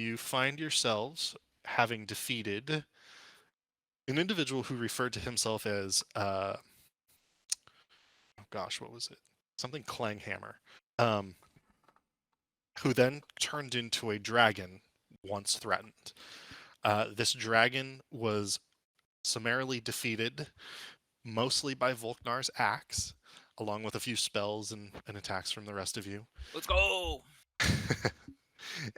you find yourselves having defeated an individual who referred to himself as, oh gosh, what was it? Something Clanghammer, um, who then turned into a dragon once threatened. This dragon was summarily defeated, mostly by Volknar's axe, along with a few spells and attacks from the rest of you. Let's go.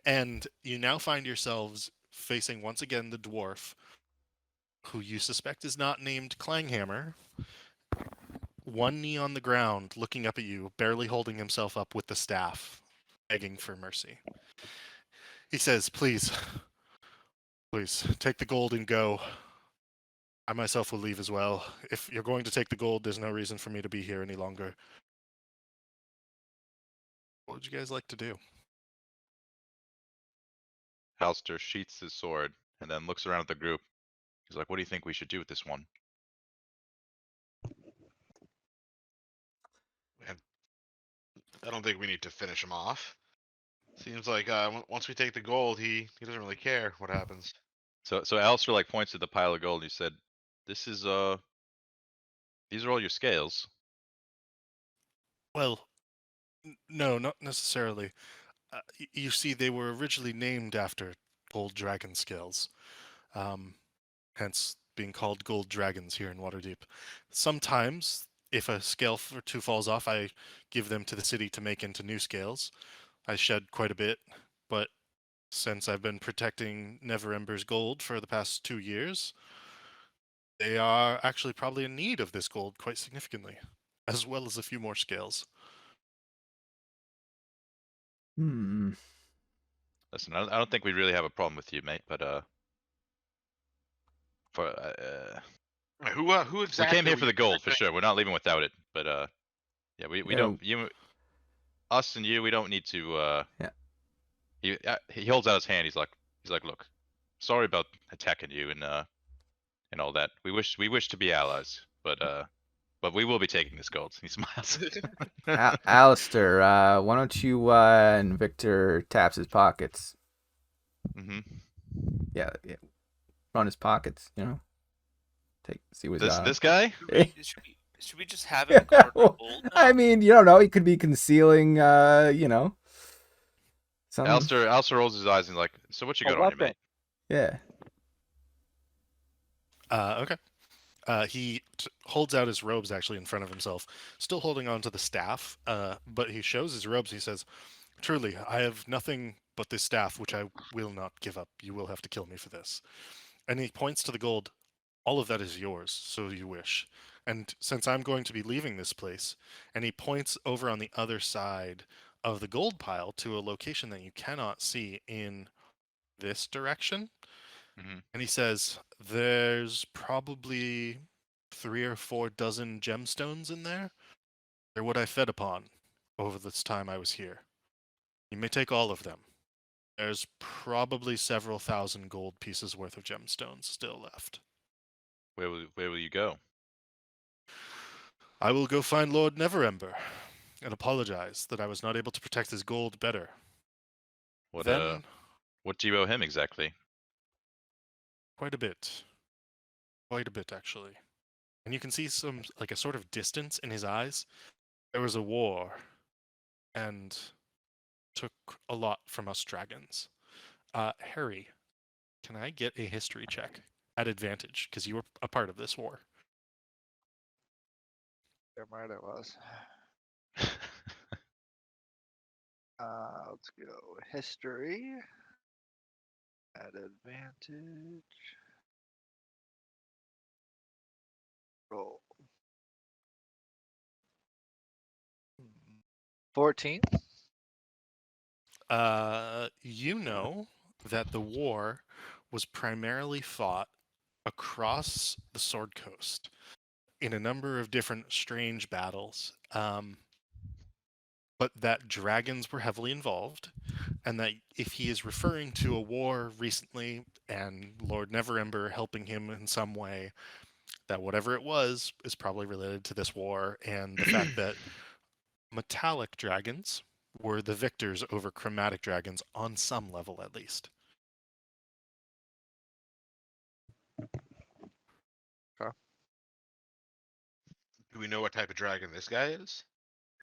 And you now find yourselves facing once again the dwarf, who you suspect is not named Clanghammer, one knee on the ground, looking up at you, barely holding himself up with the staff, begging for mercy. He says, please, please, take the gold and go. I myself will leave as well. If you're going to take the gold, there's no reason for me to be here any longer. What would you guys like to do? Halster sheaths his sword and then looks around at the group. He's like, what do you think we should do with this one? I don't think we need to finish him off. Seems like once we take the gold, he doesn't really care what happens. So Alistair like points to the pile of gold and he said, this is these are all your scales. Well, no, not necessarily. You see, they were originally named after gold dragon scales, hence being called gold dragons here in Waterdeep. Sometimes, if a scale or two falls off, I give them to the city to make into new scales. I shed quite a bit, but since I've been protecting Neverember's gold for the past 2 years, they are actually probably in need of this gold quite significantly, as well as a few more scales. Hmm. Listen, I don't think we really have a problem with you, mate, but Who we exactly? came here are for we the gold for protecting? sure. We're not leaving without it, but yeah, we You don't us and you, we don't need to Yeah. he holds out his hand. He's like, look, sorry about attacking you and all that. We wish to be allies, but we will be taking this gold. He smiles. Alistair, why don't you and Victor taps his pockets? Mm-hmm. Yeah, run his pockets, see what's going on. This guy? Should we just have him guard the gold now? I mean, you don't know. He could be concealing, some. Alistair rolls his eyes and like, so what you got on you, mate? Yeah. Okay. He holds out his robes actually in front of himself, still holding on to the staff, but he shows his robes. He says, truly, I have nothing but this staff, which I will not give up. You will have to kill me for this. And he points to the gold. All of that is yours, so you wish. And since I'm going to be leaving this place, and he points over on the other side of the gold pile to a location that you cannot see in this direction. Mm-hmm. And he says, there's probably 3 or 4 dozen gemstones in there. They're what I fed upon over this time I was here. You may take all of them. There's probably several thousand gold pieces worth of gemstones still left. Where will you go? I will go find Lord Neverember and apologize that I was not able to protect his gold better. What Then, what do you owe him exactly? quite a bit. Quite a bit, actually. And you can see some, like a sort of distance in his eyes. There was a war, and took a lot from us dragons. Harry, can I get a history check at advantage? Because you were a part of this war. Damn right I was. Let's go. History. At advantage. Roll. 14. You know that the war was primarily fought across the Sword Coast in a number of different strange battles, but that dragons were heavily involved, and that if he is referring to a war recently and Lord Neverember helping him in some way, that whatever it was is probably related to this war and the fact that metallic dragons were the victors over chromatic dragons on some level at least. Do we know what type of dragon this guy is?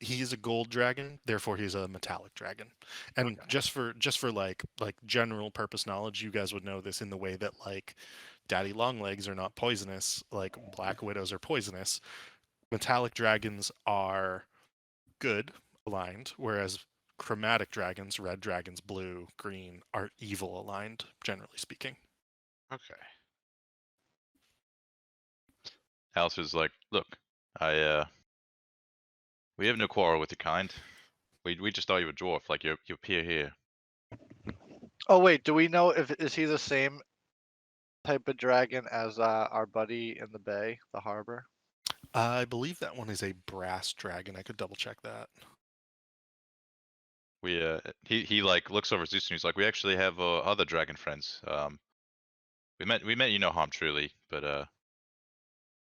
He is a gold dragon, therefore he's a metallic dragon. And Okay. just for like general purpose knowledge, you guys would know this in the way that like daddy longlegs are not poisonous, like black widows are poisonous. Metallic dragons are good aligned, whereas chromatic dragons, red dragons, blue, green, are evil aligned, generally speaking. Okay. Alistair's like, look, we have no quarrel with your kind. We just thought you were dwarf, like your peer here. Oh wait, do we know if is he the same type of dragon as our buddy in the bay, the harbor? I believe that one is a brass dragon. I could double check that. He like looks over at Zeus and he's like, we actually have other dragon friends. We meant you no harm truly, but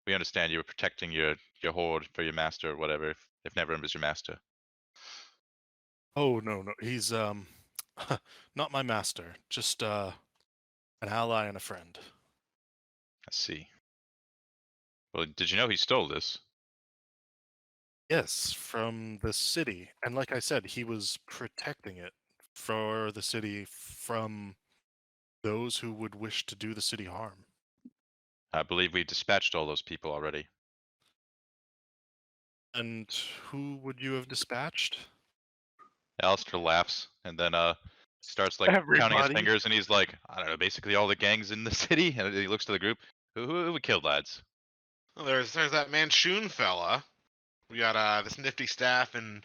we understand you were protecting your horde for your master or whatever. If Neverember's your master. Oh no, he's not my master, just an ally and a friend. I see. Well, did you know he stole this? Yes, from the city. And like I said, he was protecting it for the city from those who would wish to do the city harm. I believe we dispatched all those people already. And who would you have dispatched? Alistair laughs and then starts like counting his Everybody. fingers and he's like, I don't know, basically all the gangs in the city. And he looks to the group. Who we killed, lads? Well, there's that Manchun fella. We got this nifty staff and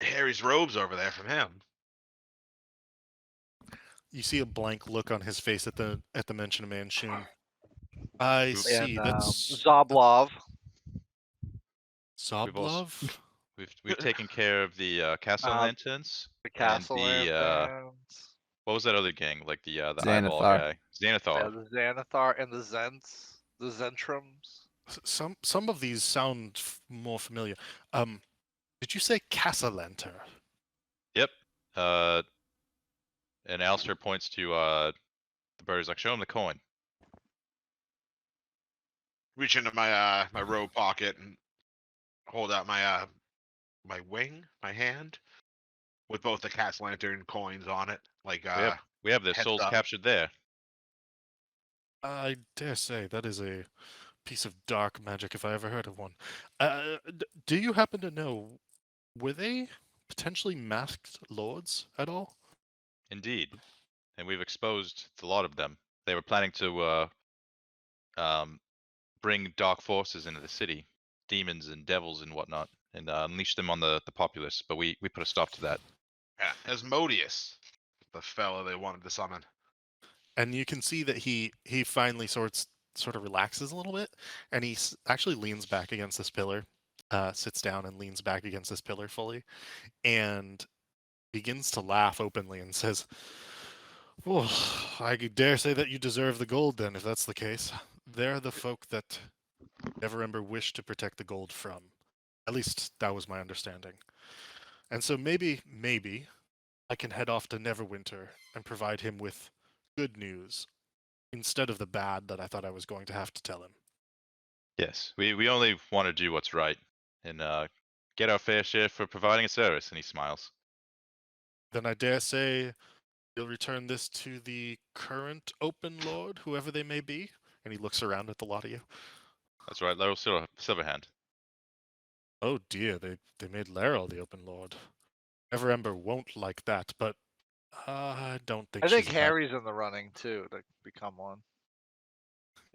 Harry's robes over there from him. You see a blank look on his face at the mention of Manchun. I Who- see. And That's Zoblov. We've also Soblov. we've taken care of the castle Uh, lanterns The and castle the lanterns. what was that other gang? Like the eyeball Xanathar. guy, Xanathar. Yeah, the Xanathar and the Zents. The Zentrums. Some of these sound more familiar. Did you say Casalenter? Yep. And Alistair points to the bird. He's like, show him the coin. Reach into my my robe pocket and hold out my my hand, with both the cast lantern coins on it. Like We have their heads souls up. captured there. I dare say that is a piece of dark magic if I ever heard of one. Do you happen to know, were they potentially masked lords at all? Indeed. And we've exposed a lot of them. They were planning to bring dark forces into the city, demons and devils and whatnot, and unleash them on the populace. But we put a stop to that. Yeah, Asmodeus, the fella they wanted to summon. And you can see that he finally sort of relaxes a little bit, and he actually leans back against this pillar, sits down and leans back against this pillar fully, and begins to laugh openly and says, "Oh, I dare say that you deserve the gold then, if that's the case. They're the folk that Neverember wished to protect the gold from. At least that was my understanding. And so maybe I can head off to Neverwinter and provide him with good news instead of the bad that I thought I was going to have to tell him." Yes, we only want to do what's right and get our fair share for providing a service. And he smiles. Then I dare say you'll return this to the current open lord, whoever they may be. And he looks around at the lot of you. That's right, Laurel Silverhand. Oh dear, they made Laryl the open lord. Neverember won't like that, but I don't think I think she's a bad- Harry's in the running too to become one.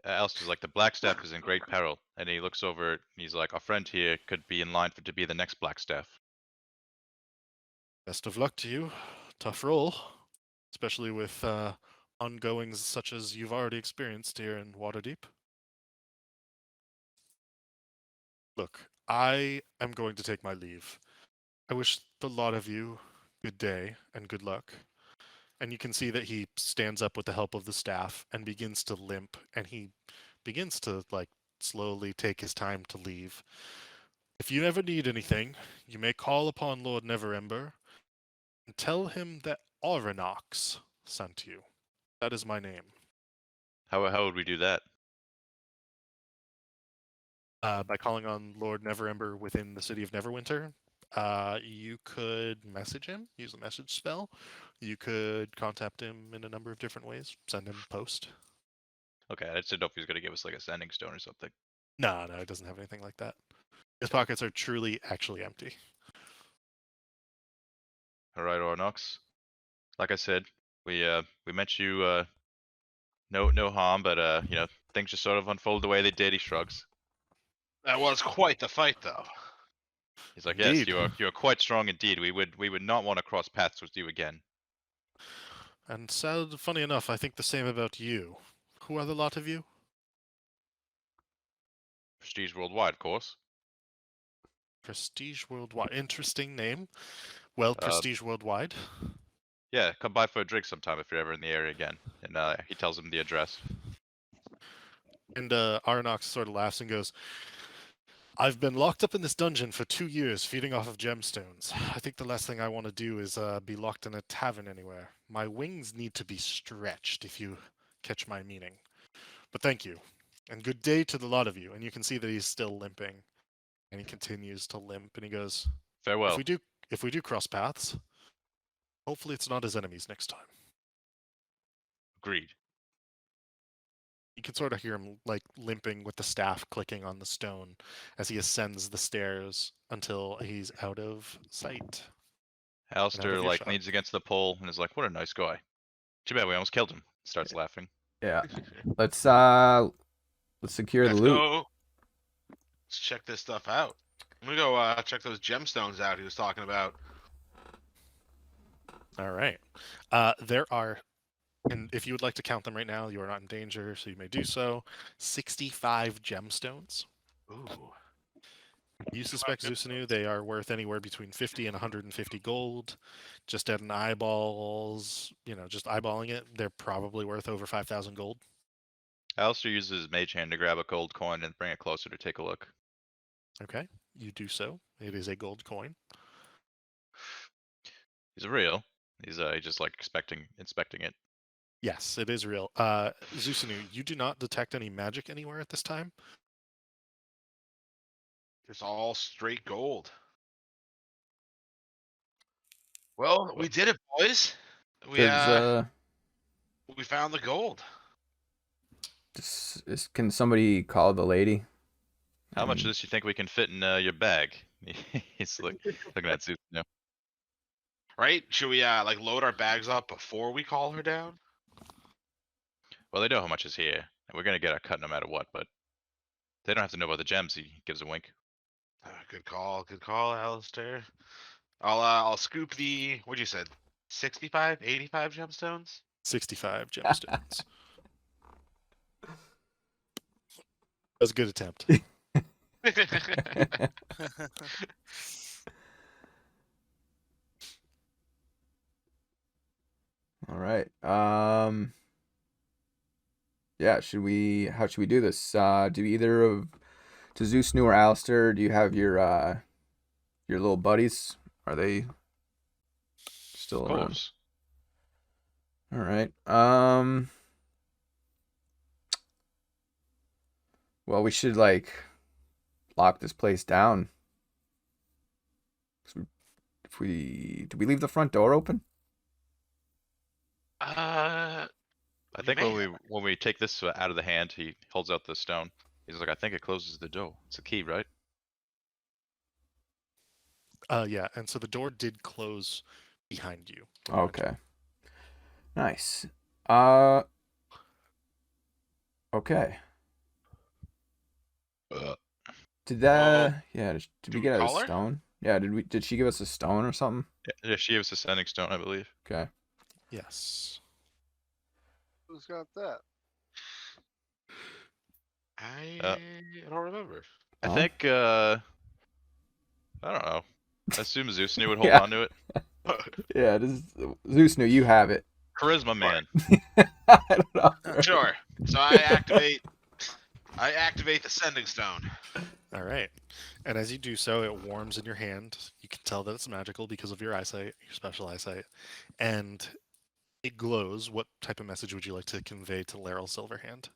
Alistair's like, the Blackstaff is in great peril, and he looks over and he's like, our friend here could be in line to be the next Blackstaff. Best of luck to you. Tough role, especially with ongoings such as you've already experienced here in Waterdeep. Look, I am going to take my leave. I wish the lot of you good day and good luck. And you can see that he stands up with the help of the staff and begins to limp, and he begins to like slowly take his time to leave. If you ever need anything, you may call upon Lord Neverember and tell him that Aurinox sent you. That is my name. How would we do that? By calling on Lord Neverember within the city of Neverwinter, you could message him, use a message spell. You could contact him in a number of different ways. Send him post. Okay, I just didn't know if he was gonna give us like a sending stone or something. No, it doesn't have anything like that. His pockets are truly actually empty. All right, Ornox. Like I said, we meant you no harm, but things just sort of unfold the way they did. He shrugs. That was quite the fight, though. He's like, yes, Indeed. you are quite strong indeed. We would not want to cross paths with you again. And sad, funny enough, I think the same about you. Who are the lot of you? Prestige worldwide, of course. Prestige Worldwide. Interesting name. Well, Uh, Prestige Worldwide. Yeah, come by for a drink sometime if you're ever in the area again. And he tells him the address. And Arnox sort of laughs and goes, I've been locked up in this dungeon for 2 years, feeding off of gemstones. I think the last thing I want to do is be locked in a tavern anywhere. My wings need to be stretched, if you catch my meaning. But thank you, and good day to the lot of you. And you can see that he's still limping, and he continues to limp. And he goes, Farewell. if we do cross paths, hopefully it's not as enemies next time. Agreed. You can sort of hear him like limping with the staff clicking on the stone as he ascends the stairs until he's out of sight. Alistair like earshot. leans against the pole and is like, "What a nice guy." Too bad we almost killed him. Starts laughing. Yeah. Let's secure the Let's loot. go. Let's check this stuff out. I'm gonna go check those gemstones out he was talking about. All right. There are, and if you would like to count them right now, you are not in danger, so you may do so. 65 gemstones. Ooh. You suspect Zusanu, they are worth anywhere between 50 and 150 gold. Just at an eyeballs, just eyeballing it, they're probably worth over 5,000 gold. Alistair uses his mage hand to grab a gold coin and bring it closer to take a look. Okay, you do so. It is a gold coin. He's real. He's just like inspecting it. Yes, it is real. Zusanu, you do not detect any magic anywhere at this time. It's all straight gold. Well, we did it, boys. Does We found the gold. can somebody call the lady? How much of this you think we can fit in your bag? He's looking at Zeus now. Right? Should we like load our bags up before we call her down? Well, they know how much is here, and we're gonna get our cut no matter what. But they don't have to know about the gems. He gives a wink. Good call, Alistair. I'll scoop the what'd you said? 65, 85 gemstones? 65 gemstones. That was a good attempt. All right. Yeah, how should we do this? Do either of to Zeus, New or Alistair, do you have your little buddies? Are they still Of around? course. All right. Well, we should like lock this place down. If we did we leave the front door open? I think may when we take this out of the hand, he holds out the stone. He's like, I think it closes the door. It's a key, right? Yeah, and so the door did close behind you. when you entered. Okay. Nice. Okay. Did we we get a call her? stone? Yeah, did she give us a stone or something? Yeah, she gave us a sending stone, I believe. Okay. Yes. Who's got that? I don't remember. I Oh. think I don't know. I assume Zeus would hold Yeah. on to it. Yeah, Zeus knew you have it. Charisma man. I don't know. Sure. So I activate the sending stone. All right. And as you do so, it warms in your hand. You can tell that it's magical because of your eyesight, your special eyesight. And it glows. What type of message would you like to convey to Laryl Silverhand?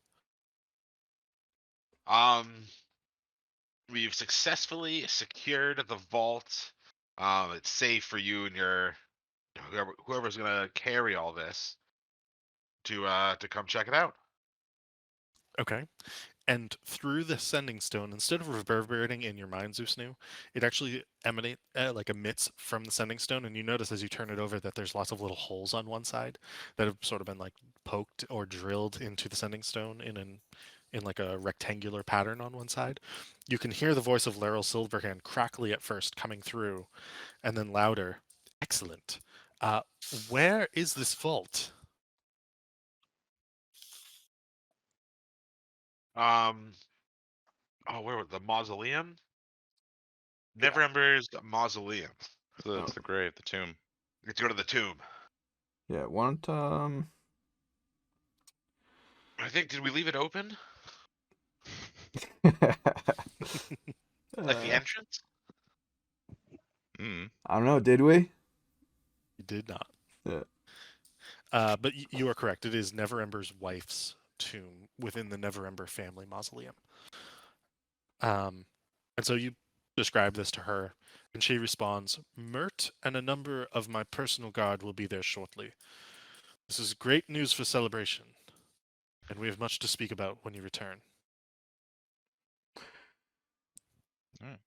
we've successfully secured the vault. It's safe for you and your whoever's gonna carry all this to come check it out. Okay. And through the sending stone, instead of reverberating in your mind, Zeusnu, it actually emits from the sending stone. And you notice as you turn it over that there's lots of little holes on one side that have sort of been like poked or drilled into the sending stone in like a rectangular pattern on one side. You can hear the voice of Laryl Silverhand crackly at first coming through, and then louder. Excellent. Uh, where is this vault? Oh, where was the mausoleum? Yeah. Neverember's mausoleum. It's the grave, the tomb. Let's go to the tomb. Yeah, why don't I think did we leave it open? Like the uh, entrance? Mm. I don't know, did we? You did not. Yeah. But you are correct. It is Neverember's wife's tomb within the Neverember family mausoleum. And so you describe this to her, and she responds, Mert and a number of my personal guard will be there shortly. This is great news for celebration, and we have much to speak about when you return. Mm.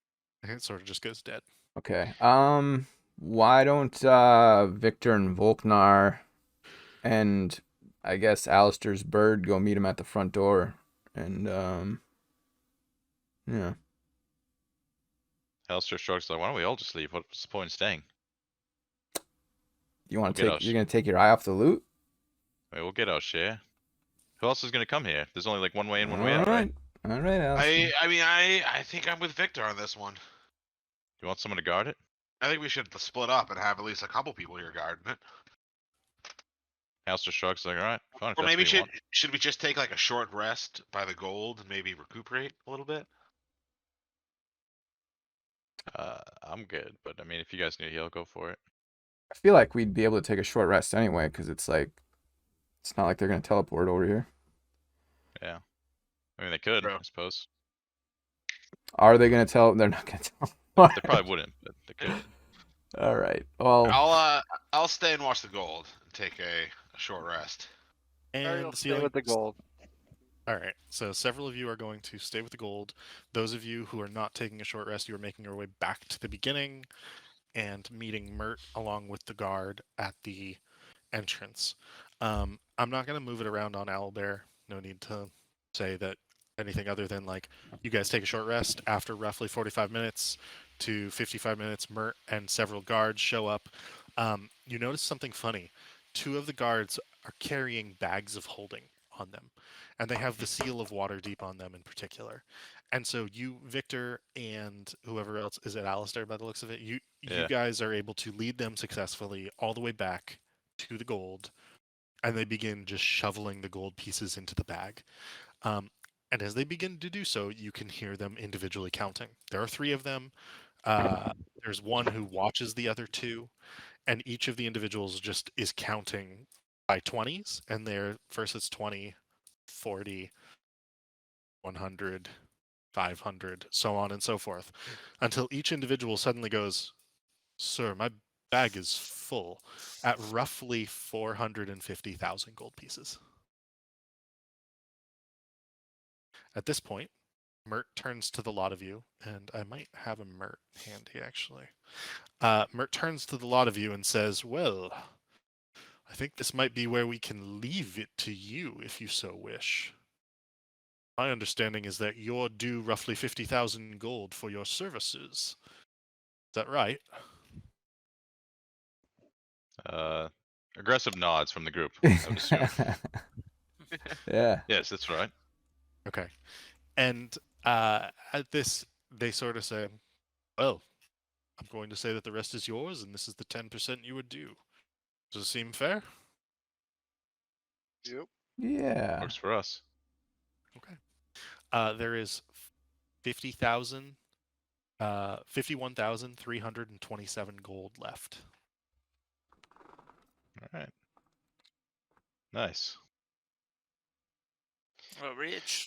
And it sort of just goes dead. Okay. Why don't Victor and Volknar and I guess Alistair's bird go meet him at the front door and yeah. Alistair shrugs like, why don't we all just leave? What's the point in staying? You want We'll to get take our you're gonna take your eye off the loot? I mean, we'll get our share. Who else is gonna come here? There's only like one way in, one All way out, right? right. All right, Alistair. I think I'm with Victor on this one. You want someone to guard it? I think we should split up and have at least a couple people here guarding it. Alistair shrugs like, all right, fine, if Or that's maybe what you want. should we just take like a short rest by the gold and maybe recuperate a little bit? I'm good, but I mean, if you guys need a heal, go for it. I feel like we'd be able to take a short rest anyway, because it's not like they're gonna teleport over here. Yeah. I mean, they could, True. I suppose. Are they gonna tell? They're not gonna tell. They probably wouldn't, but they could. All right. Well, I'll stay and watch the gold and take a short rest. Ariel, And stay Ceiling. with the gold. All right. So several of you are going to stay with the gold. Those of you who are not taking a short rest, you are making your way back to the beginning and meeting Mert along with the guard at the entrance. I'm not going to move it around on Owlbear. No need to say that anything other than like you guys take a short rest after roughly 45 minutes to 55 minutes. Mert and several guards show up. You notice something funny. Two of the guards are carrying bags of holding on them, and they have the seal of Waterdeep on them in particular. And so you, Victor, and whoever else is it, Alistair, by the looks of it, you Yeah. guys are able to lead them successfully all the way back to the gold, and they begin just shoveling the gold pieces into the bag. And as they begin to do so, you can hear them individually counting. There are three of them. There's one who watches the other two, and each of the individuals just is counting by 20s, and they're first it's 20, 40, 100, 500, so on and so forth, until each individual suddenly goes, Sir, my bag is full, at roughly 450,000 gold pieces. At this point, Mert turns to the lot of you, and I might have a Mert handy actually. Mert turns to the lot of you and says, Well, I think this might be where we can leave it to you if you so wish. My understanding is that you're due roughly 50,000 gold for your services. Is that right? Aggressive nods from the group, I would assume. Yeah. Yes, that's right. Okay. And at this, they sort of say, Well, I'm going to say that the rest is yours, and this is the 10% you would due. Does it seem fair? Yep. Yeah. Works for us. There is 51,327 gold left. All right. Nice. Oh, rich.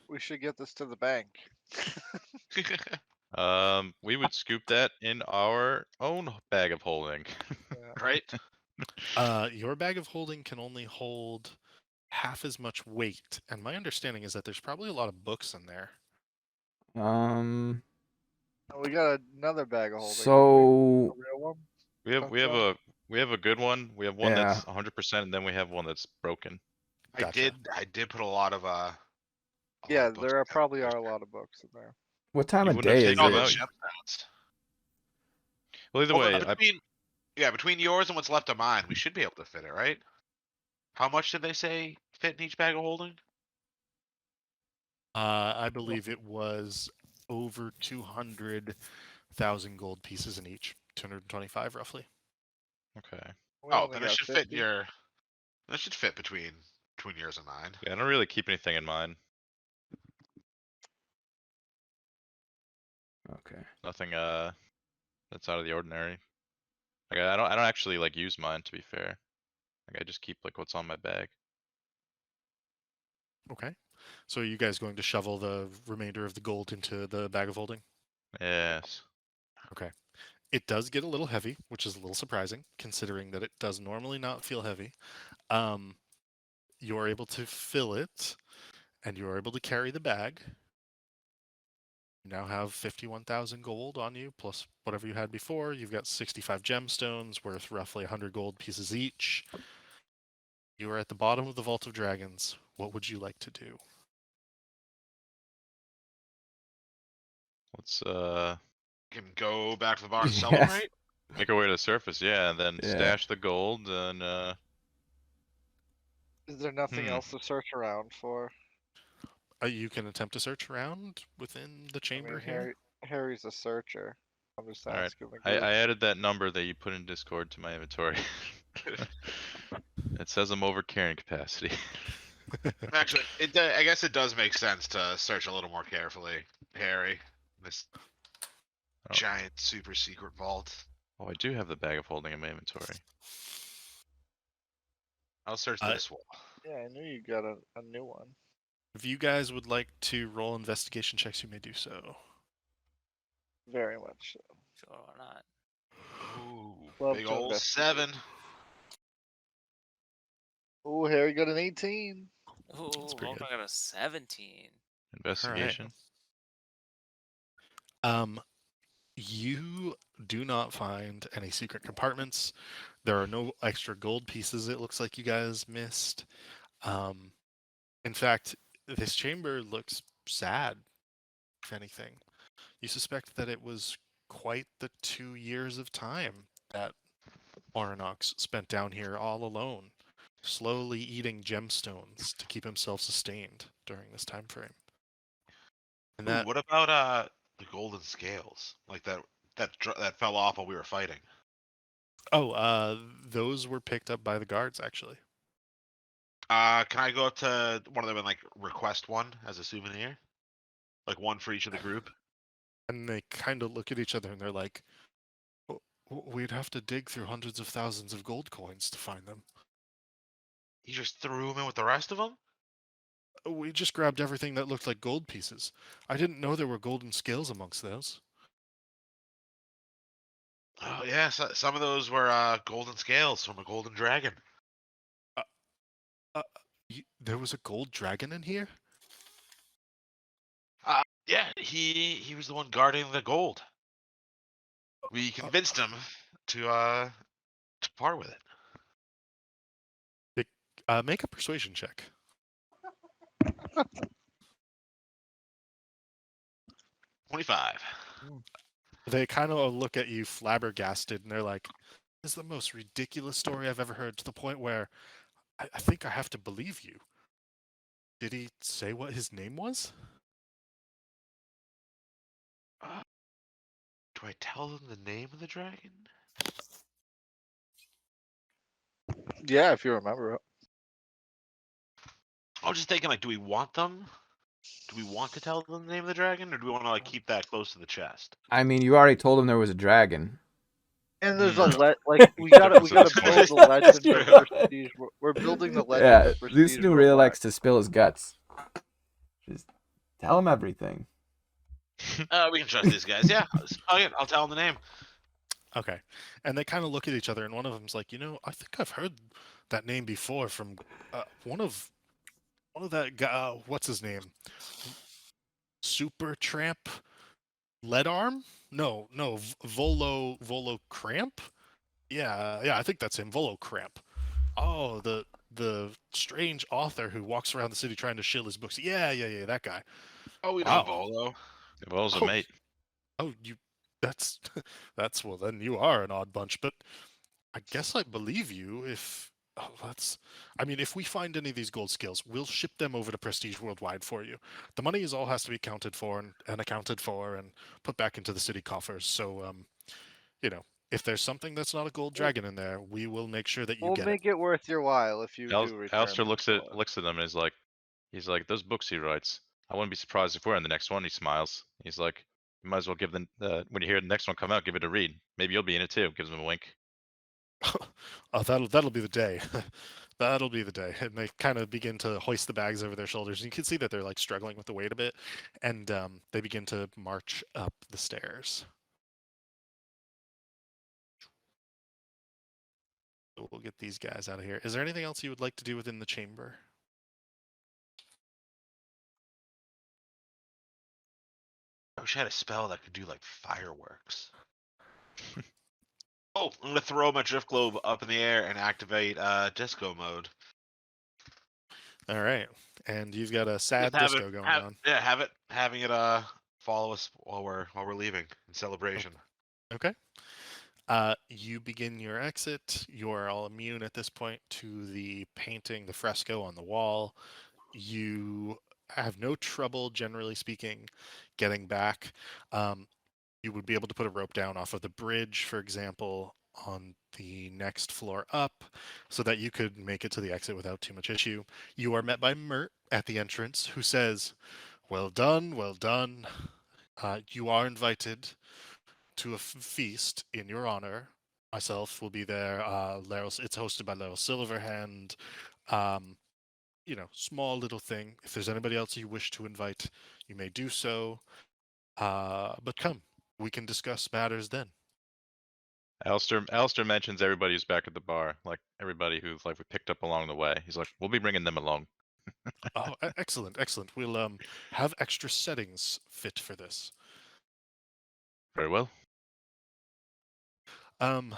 We should get this to the bank. We would scoop that in our own bag of holding. Right? Your bag of holding can only hold half as much weight, and my understanding is that there's probably a lot of books in there. Um. We got another bag of holding. don't So we? A real one? We have a good one. We have one Yeah. that's 100%, and then we have one that's broken. Gotcha. I did put a lot of Yeah, books there in probably there. are a lot of books in there. what time You of wouldn't have day is taken All them the out. it? gemstones. Well, either Well, way, between yours and what's left of mine, we should be able to fit it, right? How much did they say fit in each bag of holding? I believe it was over 200,000 gold pieces in each. 225 roughly. okay. We Oh, only then it got should 50. fit in your. That should fit between yours and mine. Yeah, I don't really keep anything in mind. Okay. Nothing that's out of the ordinary. Like I don't actually like use mine, to be fair. Like I just keep like what's on my bag. Okay. So are you guys going to shovel the remainder of the gold into the bag of holding? Yes. Okay. It does get a little heavy, which is a little surprising, considering that it does normally not feel heavy. You're able to fill it, and you're able to carry the bag. You now have 51,000 gold on you, plus whatever you had before. You've got 65 gemstones worth roughly 100 gold pieces each. You are at the bottom of the Vault of Dragons. What would you like to do? Let's Can go back to the bar and Yes. celebrate. make our way to the surface, yeah, and then Yeah. stash the gold and Is there nothing Hmm. else to search around for? You can attempt to search around within the I chamber mean, here. Harry's a searcher. I'm just Alright. asking the I group. added that number that you put in Discord to my inventory. It says I'm over carrying capacity. Actually, I guess it does make sense to search a little more carefully, Harry. This Oh. giant super secret vault. Oh, I do have the bag of holding in my inventory. I'll search Uh, this wall. Yeah, I knew you got a new one. If you guys would like to roll investigation checks, you may do so. Very much so. Sure or not. Ooh, Love big to old investigate. 7. Oh, Harry got an 18. Ooh, pretty Volkman good. got a 17. Investigation. You do not find any secret compartments. There are no extra gold pieces it looks like you guys missed. In fact, this chamber looks sad, if anything. You suspect that it was quite the 2 years of time that Orinox spent down here all alone, slowly eating gemstones to keep himself sustained during this time frame. And Ooh, that what about the golden scales? Like that fell off while we were fighting. those were picked up by the guards actually. Can I go up to one of them and like request one as a souvenir? Like one for each of the group? And they kind of look at each other and they're like, we'd have to dig through hundreds of thousands of gold coins to find them. You just threw them in with the rest of them? We just grabbed everything that looked like gold pieces. I didn't know there were golden scales amongst those. Oh yeah, some of those were golden scales from a golden dragon. There was a gold dragon in here? Yeah, he was the one guarding the gold. We convinced him to part with it. Make a persuasion check. 25. They kind of look at you flabbergasted and they're like, this is the most ridiculous story I've ever heard, to the point where I think I have to believe you. Did he say what his name was? Do I tell them the name of the dragon? Yeah, if you remember it. I was just thinking, like, do we want them? Do we want to tell them the name of the dragon, or do we want to like keep that close to the chest? I mean, you already told him there was a dragon. And there's Hmm. like we gotta Difference in build the story. legend True. of prestige. We're building the legend Yeah, of prestige. Lusnu really likes to spill his guts. Just tell him everything. We can trust these guys. Yeah, I'll tell them the name. Okay. And they kind of look at each other, and one of them's like, I think I've heard that name before from one of that guy. What's his name? Super Tramp Lead Arm? No, no, Volo Cramp. Yeah, I think that's him. Volo Cramp. Oh, the strange author who walks around the city trying to shill his books. Yeah, that guy. Oh, we know Wow. Volo. Vol's a Oh, mate. oh, that's that's well. Then you are an odd bunch, but I guess I believe you if. Oh, that's. I mean, if we find any of these gold skills, we'll ship them over to Prestige Worldwide for you. The money is all has to be accounted for and accounted for and put back into the city coffers. So, you know, if there's something that's not a gold We'll- dragon in there, we will make sure that you We'll get it. make it worth your while if you do return Alistair them looks to at us. looks at them and he's like, those books he writes. I wouldn't be surprised if we're in the next one. He smiles. He's like, you might as well give when you hear the next one come out, give it a read. Maybe you'll be in it too. Gives him a wink. Oh, that'll be the day. That'll be the day. And they kind of begin to hoist the bags over their shoulders. You can see that they're like struggling with the weight a bit, and they begin to march up the stairs. So we'll get these guys out of here. Is there anything else you would like to do within the chamber? I wish I had a spell that could do like fireworks. Oh, I'm gonna throw my drift globe up in the air and activate disco mode. All right, and you've got a sad Just disco going on. Yeah, having it follow us while we're leaving in celebration. Okay. You begin your exit. You're all immune at this point to the painting, the fresco on the wall. You have no trouble, generally speaking, getting back. You would be able to put a rope down off of the bridge, for example, on the next floor up, so that you could make it to the exit without too much issue. You are met by Mert at the entrance, who says, "Well done, well done. You are invited to a feast in your honor. Myself will be there. It's hosted by Laryl Silverhand. Um, small little thing. If there's anybody else you wish to invite, you may do so. But come, we can discuss matters then." Alistair mentions everybody who's back at the bar, like everybody who like we picked up along the way. He's like, we'll be bringing them along. Oh, excellent, excellent. We'll have extra settings fit for this. Very well. Do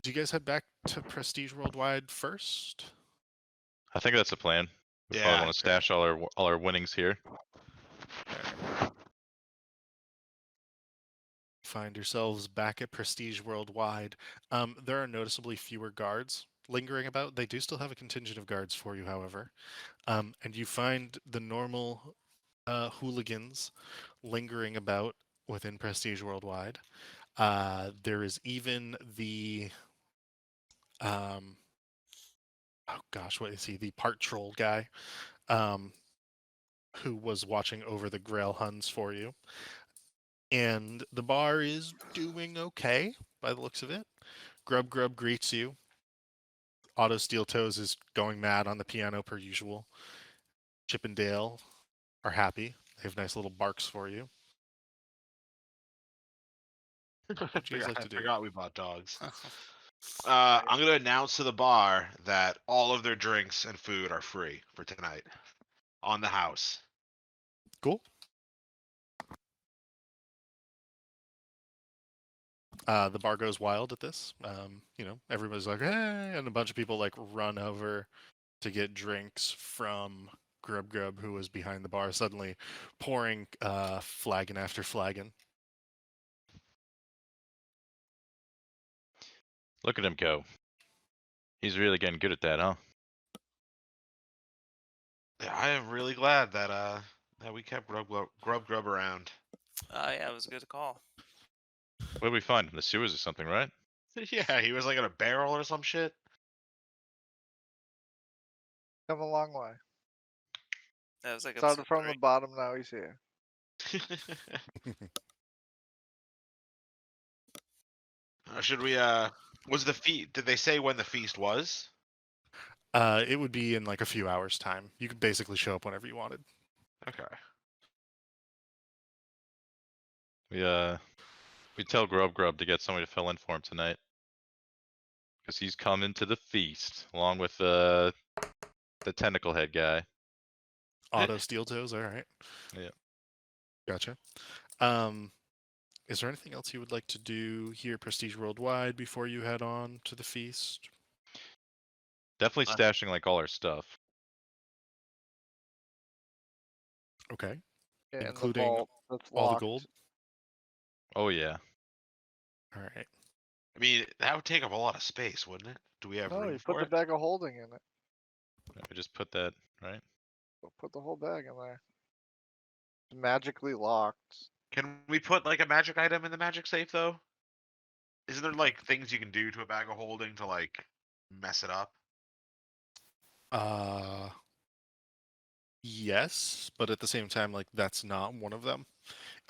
you guys head back to Prestige Worldwide first? I think that's the plan. We Yeah, probably want to stash all our winnings here. Find yourselves back at Prestige Worldwide. There are noticeably fewer guards lingering about. They do still have a contingent of guards for you, however. And you find the normal hooligans lingering about within Prestige Worldwide. There is even the oh gosh, what is he? The part troll guy, um, who was watching over the Grail Huns for you. And the bar is doing okay by the looks of it. Grub Grub greets you. Otto Steel Toes is going mad on the piano per usual. Chip and Dale are happy. They have nice little barks for you. What do you guys like I to do? forgot we bought dogs. I'm gonna announce to the bar that all of their drinks and food are free for tonight on the house. Cool. The bar goes wild at this. Everybody's like, hey, and a bunch of people like run over to get drinks from Grub Grub, who was behind the bar, suddenly pouring flagon after flagon. Look at him go. He's really getting good at that, huh? Yeah, I am really glad that we kept Grub around. Yeah, it was a good call. What did we find? In the sewers or something, right? Yeah, he was like in a barrel or some shit. Come a long way. That was like Started episode from 3. the bottom, now he's here. Should we was the feast, did they say when the feast was? It would be in like a few hours' time. You could basically show up whenever you wanted. Okay. We tell Grub Grub to get somebody to fill in for him tonight. Because he's coming to the feast, along with the tentacle head guy. Auto steel toes. All right. Yeah. Gotcha. Is there anything else you would like to do here, Prestige Worldwide, before you head on to the feast? Definitely stashing like all our stuff. Okay. Yeah, in the Including vault that's all the locked. gold. Oh yeah. All right. I mean, that would take up a lot of space, wouldn't it? Do we have No, room you put for the it? bag of holding in it. We just put that right. Put the whole bag in there. It's magically locked. Can we put like a magic item in the magic safe though? Isn't there like things you can do to a bag of holding to like mess it up? Yes, but at the same time, like that's not one of them.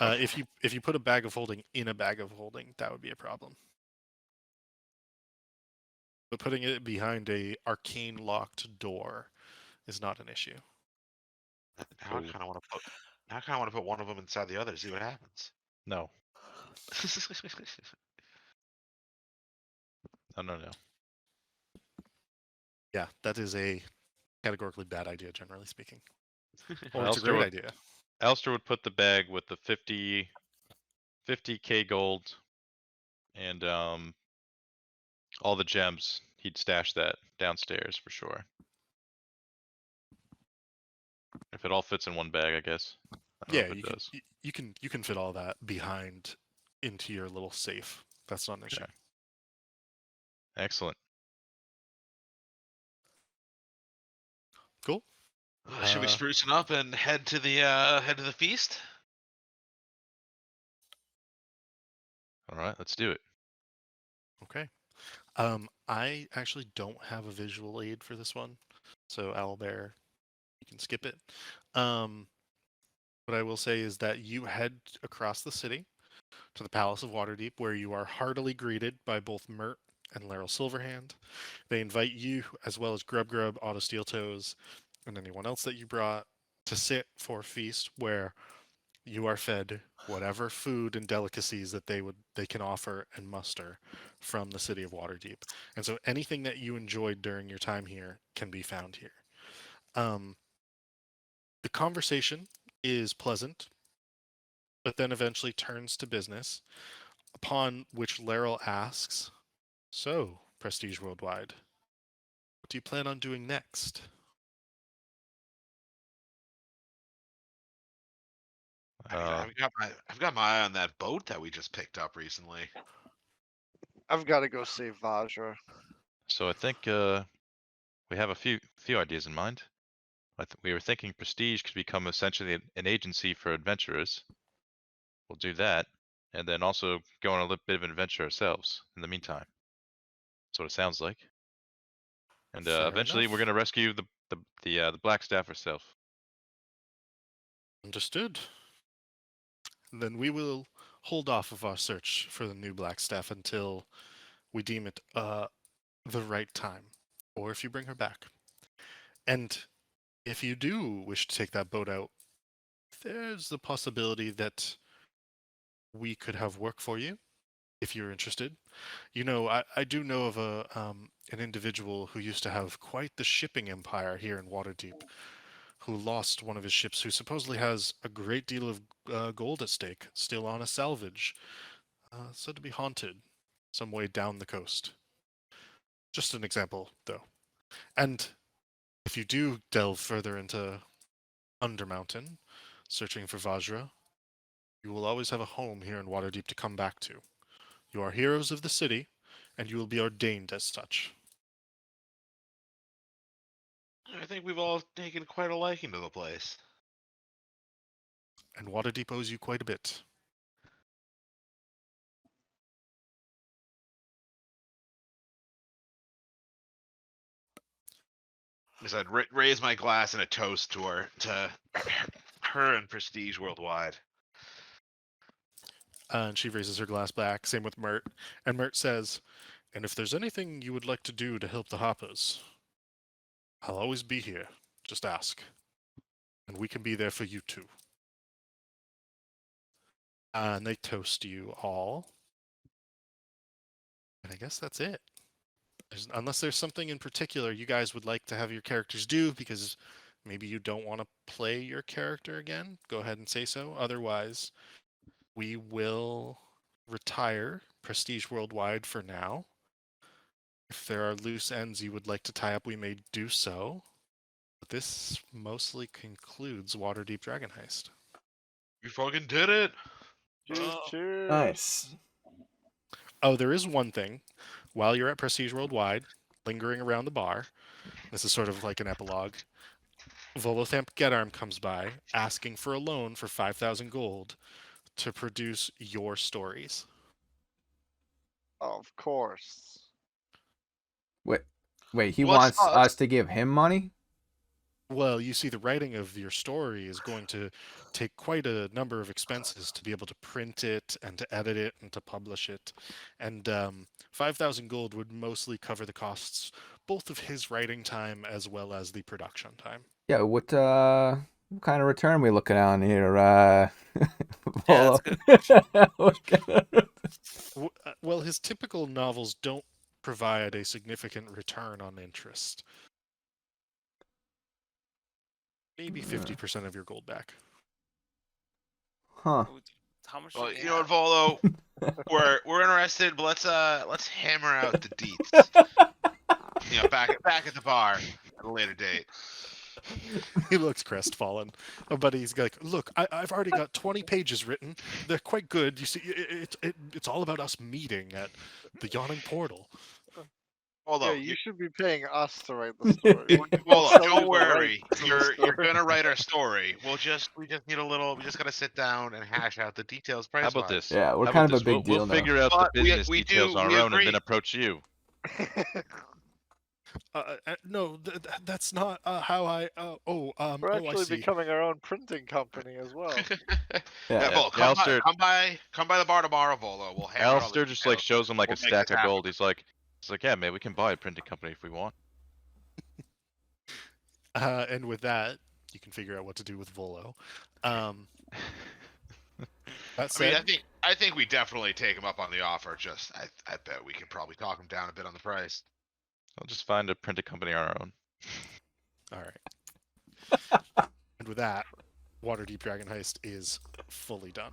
Okay. If you put a bag of holding in a bag of holding, that would be a problem. But putting it behind a arcane locked door is not an issue. Now I Oh. kind of want to put. Now I kind of want to put one of them inside the other. See what happens. No. No. Yeah, that is a categorically bad idea, generally speaking. Or it's a Alistair great would, idea. Alistair would put the bag with the 50k gold and all the gems. He'd stash that downstairs for sure. If it all fits in one bag, I guess. I don't Yeah, know if it does. you can fit all that behind into your little safe. That's not an issue. Okay. Excellent. Cool. Should we sprucing up and head to the feast? All right, let's do it. Okay. I actually don't have a visual aid for this one, so Owlbear, you can skip it. What I will say is that you head across the city to the Palace of Waterdeep, where you are heartily greeted by both Mert and Laryl Silverhand. They invite you, as well as Grub Grub, Auto Steel Toes, and anyone else that you brought, to sit for a feast where you are fed whatever food and delicacies that they can offer and muster from the city of Waterdeep. And so anything that you enjoyed during your time here can be found here. The conversation is pleasant, but then eventually turns to business, upon which Laryl asks, "So, Prestige Worldwide, what do you plan on doing next?" I've got my eye on that boat that we just picked up recently. I've got to go save Vajra. So I think we have a few ideas in mind. We were thinking Prestige could become essentially an agency for adventurers. We'll do that, and then also go on a little bit of an adventure ourselves in the meantime. That's what it sounds like. And Fair eventually, we're enough. gonna rescue the Black Staff herself. Understood. Then we will hold off of our search for the new Black Staff until we deem it the right time, or if you bring her back. And if you do wish to take that boat out, there's the possibility that we could have work for you if you're interested. You know, I do know of an individual who used to have quite the shipping empire here in Waterdeep, who lost one of his ships, who supposedly has a great deal of gold at stake, still on a salvage, said to be haunted some way down the coast. Just an example, though. And if you do delve further into Undermountain, searching for Vajra, you will always have a home here in Waterdeep to come back to. You are heroes of the city, and you will be ordained as such. I think we've all taken quite a liking to the place. And Waterdeep owes you quite a bit. I said, raise my glass in a toast to her and Prestige Worldwide. And she raises her glass back, same with Mert. And Mert says, "And if there's anything you would like to do to help the Hoppers, I'll always be here. Just ask. And we can be there for you too." And they toast you all. And I guess that's it. Unless there's something in particular you guys would like to have your characters do, because maybe you don't want to play your character again, go ahead and say so. Otherwise, we will retire Prestige Worldwide for now. If there are loose ends you would like to tie up, we may do so. But this mostly concludes Waterdeep Dragon Heist. We fucking did it. Cheers, Oh. cheers. Nice. Oh, there is one thing. While you're at Prestige Worldwide, lingering around the bar, this is sort of like an epilogue. Volothamp Getarm comes by, asking for a loan for 5,000 gold to produce your stories. Of course. Wait, he Well, let's wants not- us to give him money? Well, you see, the writing of your story is going to take quite a number of expenses to be able to print it and to edit it and to publish it. And 5,000 gold would mostly cover the costs, both of his writing time as well as the production time. Yeah, what kind of return are we looking on here? Yeah, Volo? that's a good question. What kind of- Well, his typical novels don't provide a significant return on interest. Maybe 50% of your gold back. Huh. How much? Well, do we you know what, have? Volo? we're interested, but let's hammer out the deets. Back at the bar at a later date. He looks crestfallen, but he's like, "Look, I've already got 20 pages written. They're quite good. You see, it's all about us meeting at the Yawning Portal." Volo, Yeah, you should be paying us to write the story. Volo, Sell you don't the worry. rights to the You're story. gonna write our story. We just need a little. We just gotta sit down and hash out the details. How Price about wise. this? Yeah, we're How kind about of a this? big We'll deal now. figure out the But we- business we details do- on we our own and agree. then approach you. No, that's not how I. We're I actually see. becoming our own printing company as well. Yeah, Volo, Alistair- come by the bar tomorrow, Volo. We'll hammer out all the Alistair just like details. shows him like We'll a make stack this of happen. gold. He's like, yeah, man, we can buy a printing company if we want. And with that, you can figure out what to do with Volo. That I said, mean, I think we definitely take him up on the offer. Just I bet we can probably talk him down a bit on the price. I'll just find a printing company on our own. all right. And with that, Waterdeep Dragon Heist is fully done.